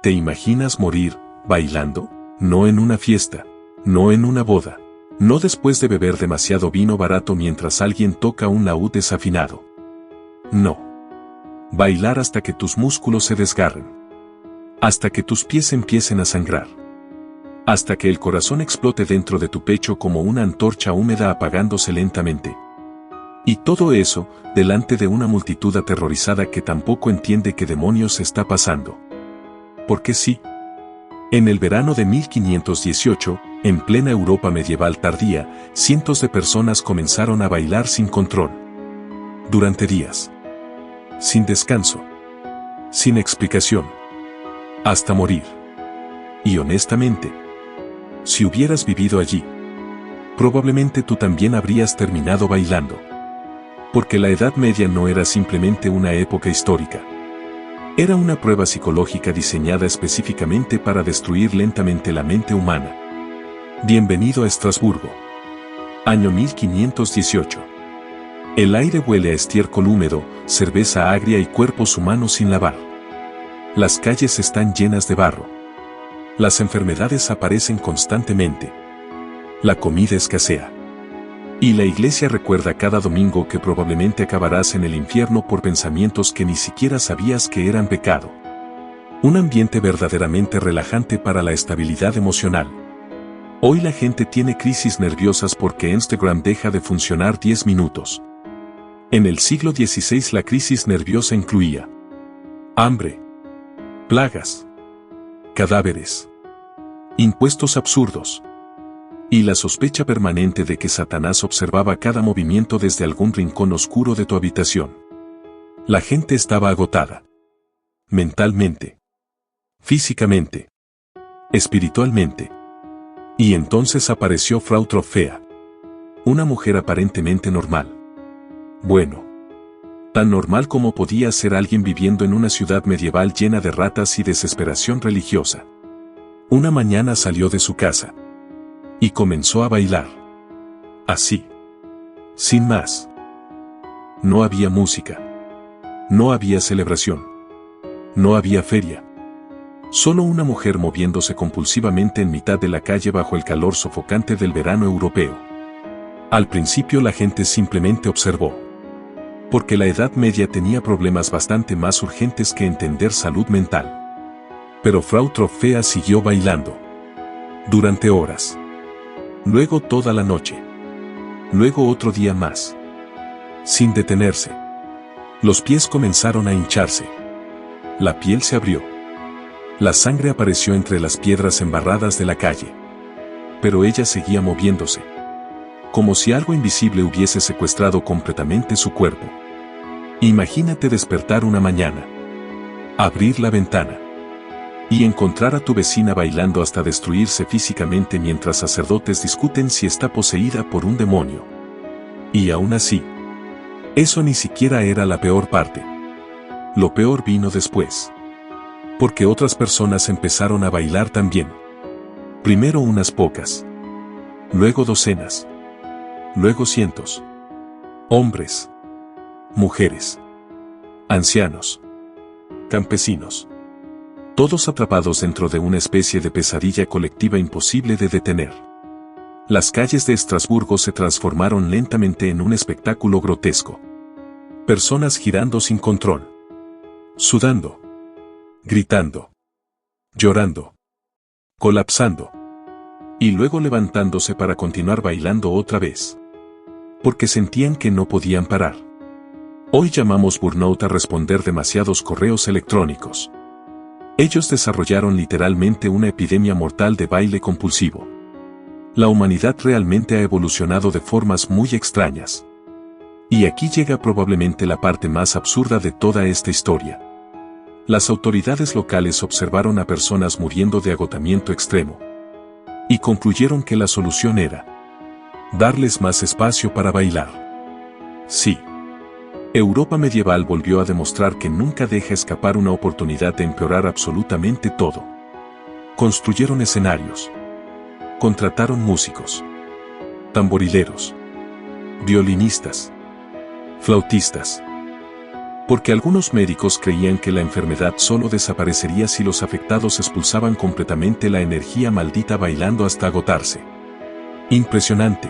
¿Te imaginas morir bailando? No en una fiesta, no en una boda, no después de beber demasiado vino barato mientras alguien toca un laúd desafinado. No. Bailar hasta que tus músculos se desgarren. Hasta que tus pies empiecen a sangrar. Hasta que el corazón explote dentro de tu pecho como una antorcha húmeda apagándose lentamente. Y todo eso, delante de una multitud aterrorizada que tampoco entiende qué demonios está pasando. Porque sí. En el verano de 1518, en plena Europa medieval tardía, cientos de personas comenzaron a bailar sin control. Durante días. Sin descanso. Sin explicación. Hasta morir. Y honestamente, si hubieras vivido allí, probablemente tú también habrías terminado bailando. Porque la Edad Media no era simplemente una época histórica. Era una prueba psicológica diseñada específicamente para destruir lentamente la mente humana. Bienvenido a Estrasburgo. Año 1518. El aire huele a estiércol húmedo, cerveza agria y cuerpos humanos sin lavar. Las calles están llenas de barro. Las enfermedades aparecen constantemente. La comida escasea. Y la iglesia recuerda cada domingo que probablemente acabarás en el infierno por pensamientos que ni siquiera sabías que eran pecado. Un ambiente verdaderamente relajante para la estabilidad emocional. Hoy la gente tiene crisis nerviosas porque Instagram deja de funcionar 10 minutos. En el siglo XVI la crisis nerviosa incluía hambre, plagas, cadáveres, impuestos absurdos. Y la sospecha permanente de que Satanás observaba cada movimiento desde algún rincón oscuro de tu habitación. La gente estaba agotada. Mentalmente. Físicamente. Espiritualmente. Y entonces apareció Frau Troffea. Una mujer aparentemente normal. Bueno. Tan normal como podía ser alguien viviendo en una ciudad medieval llena de ratas y desesperación religiosa. Una mañana salió de su casa. Y comenzó a bailar. Así. Sin más. No había música. No había celebración. No había feria. Solo una mujer moviéndose compulsivamente en mitad de la calle bajo el calor sofocante del verano europeo. Al principio la gente simplemente observó. Porque la Edad Media tenía problemas bastante más urgentes que entender salud mental. Pero Frau Troffea siguió bailando. Durante horas. Luego toda la noche. Luego otro día más. Sin detenerse. Los pies comenzaron a hincharse. La piel se abrió. La sangre apareció entre las piedras embarradas de la calle. Pero ella seguía moviéndose. Como si algo invisible hubiese secuestrado completamente su cuerpo. Imagínate despertar una mañana. Abrir la ventana. Y encontrar a tu vecina bailando hasta destruirse físicamente mientras sacerdotes discuten si está poseída por un demonio. Y aún así, eso ni siquiera era la peor parte. Lo peor vino después. Porque otras personas empezaron a bailar también. Primero unas pocas. Luego docenas. Luego cientos. Hombres. Mujeres. Ancianos. Campesinos. Todos atrapados dentro de una especie de pesadilla colectiva imposible de detener. Las calles de Estrasburgo se transformaron lentamente en un espectáculo grotesco. Personas girando sin control. Sudando. Gritando. Llorando. Colapsando. Y luego levantándose para continuar bailando otra vez. Porque sentían que no podían parar. Hoy llamamos burnout a responder demasiados correos electrónicos. Ellos desarrollaron literalmente una epidemia mortal de baile compulsivo. La humanidad realmente ha evolucionado de formas muy extrañas. Y aquí llega probablemente la parte más absurda de toda esta historia. Las autoridades locales observaron a personas muriendo de agotamiento extremo. Y concluyeron que la solución era darles más espacio para bailar. Sí. Europa medieval volvió a demostrar que nunca deja escapar una oportunidad de empeorar absolutamente todo. Construyeron escenarios. Contrataron músicos. Tamborileros. Violinistas. Flautistas. Porque algunos médicos creían que la enfermedad solo desaparecería si los afectados expulsaban completamente la energía maldita bailando hasta agotarse. Impresionante.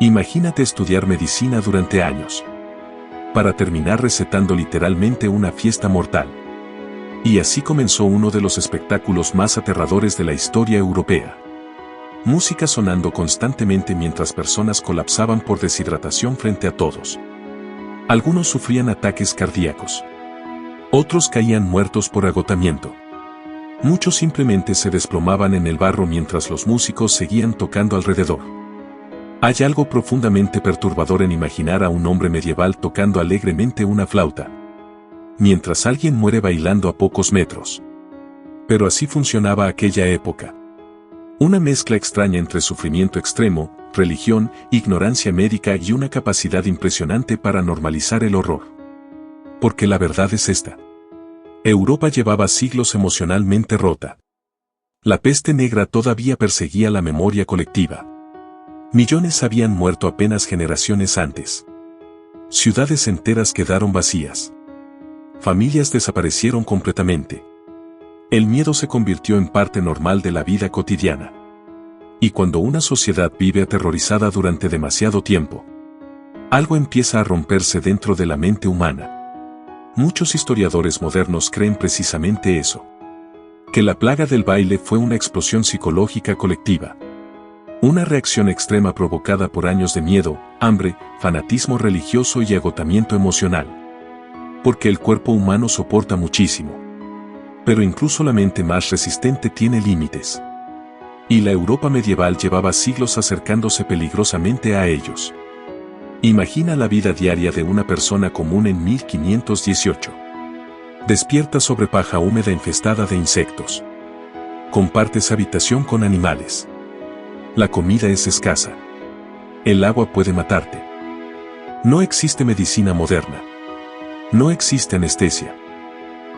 Imagínate estudiar medicina durante años, para terminar recetando literalmente una fiesta mortal. Y así comenzó uno de los espectáculos más aterradores de la historia europea. Música sonando constantemente mientras personas colapsaban por deshidratación frente a todos. Algunos sufrían ataques cardíacos. Otros caían muertos por agotamiento. Muchos simplemente se desplomaban en el barro mientras los músicos seguían tocando alrededor. Hay algo profundamente perturbador en imaginar a un hombre medieval tocando alegremente una flauta, mientras alguien muere bailando a pocos metros. Pero así funcionaba aquella época. Una mezcla extraña entre sufrimiento extremo, religión, ignorancia médica y una capacidad impresionante para normalizar el horror. Porque la verdad es esta. Europa llevaba siglos emocionalmente rota. La peste negra todavía perseguía la memoria colectiva. Millones habían muerto apenas generaciones antes. Ciudades enteras quedaron vacías. Familias desaparecieron completamente. El miedo se convirtió en parte normal de la vida cotidiana. Y cuando una sociedad vive aterrorizada durante demasiado tiempo, algo empieza a romperse dentro de la mente humana. Muchos historiadores modernos creen precisamente eso. Que la plaga del baile fue una explosión psicológica colectiva. Una reacción extrema provocada por años de miedo, hambre, fanatismo religioso y agotamiento emocional. Porque el cuerpo humano soporta muchísimo. Pero incluso la mente más resistente tiene límites. Y la Europa medieval llevaba siglos acercándose peligrosamente a ellos. Imagina la vida diaria de una persona común en 1518. Despierta sobre paja húmeda infestada de insectos. Compartes habitación con animales. La comida es escasa. El agua puede matarte. No existe medicina moderna. No existe anestesia.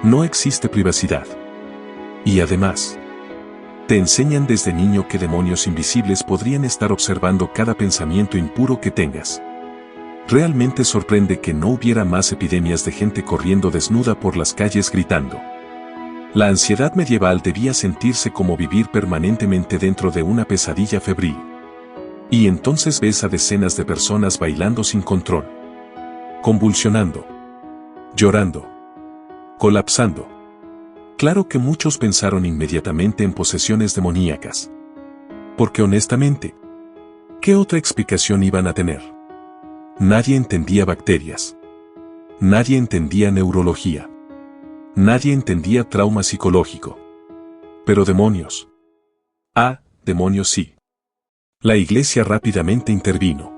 No existe privacidad. Y además, te enseñan desde niño que demonios invisibles podrían estar observando cada pensamiento impuro que tengas. Realmente sorprende que no hubiera más epidemias de gente corriendo desnuda por las calles gritando. La ansiedad medieval debía sentirse como vivir permanentemente dentro de una pesadilla febril. Y entonces ves a decenas de personas bailando sin control. Convulsionando. Llorando. Colapsando. Claro que muchos pensaron inmediatamente en posesiones demoníacas. Porque honestamente, ¿qué otra explicación iban a tener? Nadie entendía bacterias. Nadie entendía neurología. Nadie entendía trauma psicológico. Pero demonios. Ah, demonios sí. La iglesia rápidamente intervino.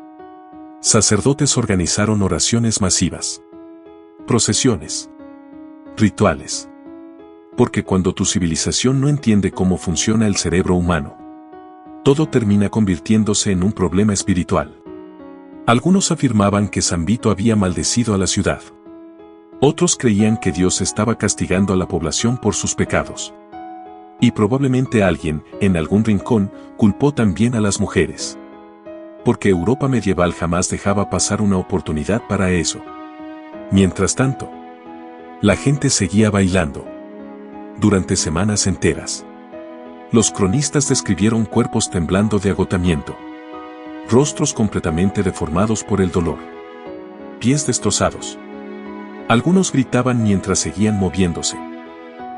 Sacerdotes organizaron oraciones masivas. Procesiones. Rituales. Porque cuando tu civilización no entiende cómo funciona el cerebro humano, todo termina convirtiéndose en un problema espiritual. Algunos afirmaban que San Vito había maldecido a la ciudad. Otros creían que Dios estaba castigando a la población por sus pecados. Y probablemente alguien, en algún rincón, culpó también a las mujeres. Porque Europa medieval jamás dejaba pasar una oportunidad para eso. Mientras tanto, la gente seguía bailando. Durante semanas enteras. Los cronistas describieron cuerpos temblando de agotamiento. Rostros completamente deformados por el dolor. Pies destrozados. Algunos gritaban mientras seguían moviéndose.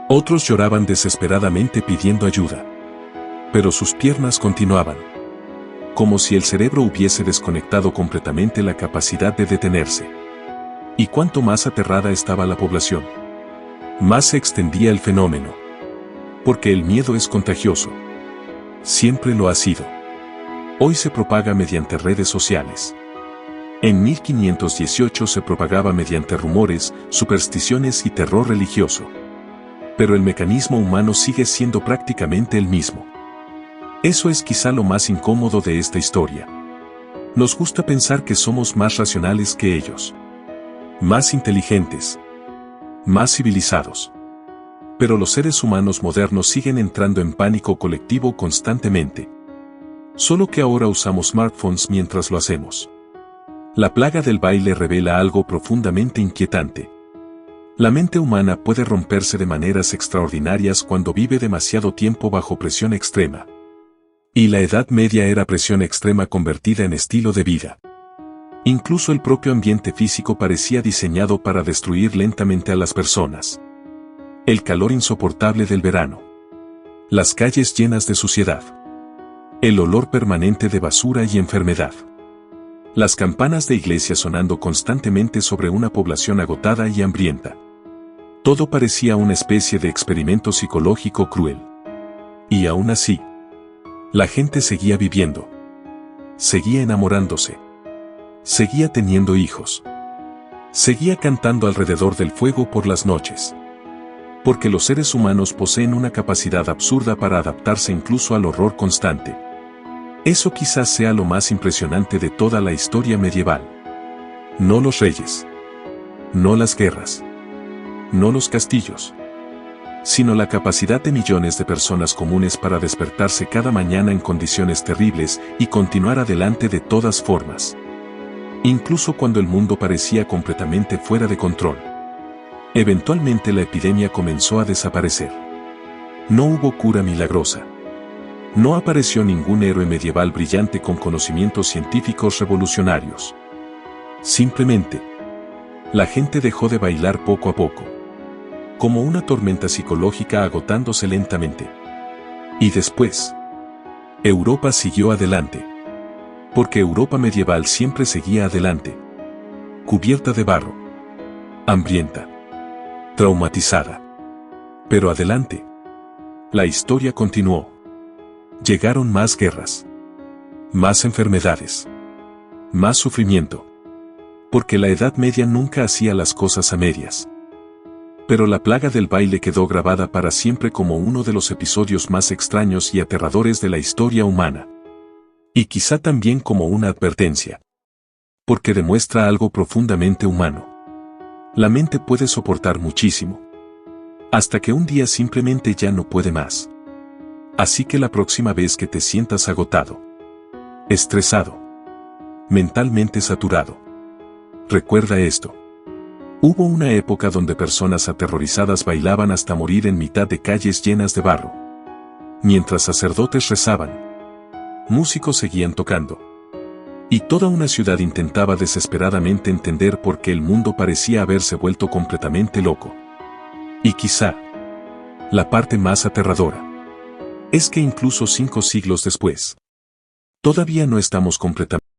Otros lloraban desesperadamente pidiendo ayuda. Pero sus piernas continuaban. Como si el cerebro hubiese desconectado completamente la capacidad de detenerse. Y cuanto más aterrada estaba la población, más se extendía el fenómeno. Porque el miedo es contagioso. Siempre lo ha sido. Hoy se propaga mediante redes sociales. En 1518 se propagaba mediante rumores, supersticiones y terror religioso. Pero el mecanismo humano sigue siendo prácticamente el mismo. Eso es quizá lo más incómodo de esta historia. Nos gusta pensar que somos más racionales que ellos. Más inteligentes. Más civilizados. Pero los seres humanos modernos siguen entrando en pánico colectivo constantemente. Solo que ahora usamos smartphones mientras lo hacemos. La plaga del baile revela algo profundamente inquietante. La mente humana puede romperse de maneras extraordinarias cuando vive demasiado tiempo bajo presión extrema. Y la Edad Media era presión extrema convertida en estilo de vida. Incluso el propio ambiente físico parecía diseñado para destruir lentamente a las personas. El calor insoportable del verano. Las calles llenas de suciedad. El olor permanente de basura y enfermedad. Las campanas de iglesia sonando constantemente sobre una población agotada y hambrienta. Todo parecía una especie de experimento psicológico cruel. Y aún así, la gente seguía viviendo. Seguía enamorándose. Seguía teniendo hijos. Seguía cantando alrededor del fuego por las noches. Porque los seres humanos poseen una capacidad absurda para adaptarse incluso al horror constante. Eso quizás sea lo más impresionante de toda la historia medieval. No los reyes. No las guerras. No los castillos. Sino la capacidad de millones de personas comunes para despertarse cada mañana en condiciones terribles y continuar adelante de todas formas. Incluso cuando el mundo parecía completamente fuera de control. Eventualmente la epidemia comenzó a desaparecer. No hubo cura milagrosa. No apareció ningún héroe medieval brillante con conocimientos científicos revolucionarios. Simplemente, la gente dejó de bailar poco a poco. Como una tormenta psicológica agotándose lentamente. Y después, Europa siguió adelante. Porque Europa medieval siempre seguía adelante. Cubierta de barro. Hambrienta. Traumatizada. Pero adelante. La historia continuó. Llegaron más guerras. Más enfermedades. Más sufrimiento. Porque la Edad Media nunca hacía las cosas a medias. Pero la plaga del baile quedó grabada para siempre como uno de los episodios más extraños y aterradores de la historia humana. Y quizá también como una advertencia. Porque demuestra algo profundamente humano. La mente puede soportar muchísimo. Hasta que un día simplemente ya no puede más. Así que la próxima vez que te sientas agotado, estresado, mentalmente saturado, recuerda esto. Hubo una época donde personas aterrorizadas bailaban hasta morir en mitad de calles llenas de barro. Mientras sacerdotes rezaban, músicos seguían tocando. Y toda una ciudad intentaba desesperadamente entender por qué el mundo parecía haberse vuelto completamente loco. Y quizá, la parte más aterradora, es que incluso 5 siglos después, todavía no estamos completamente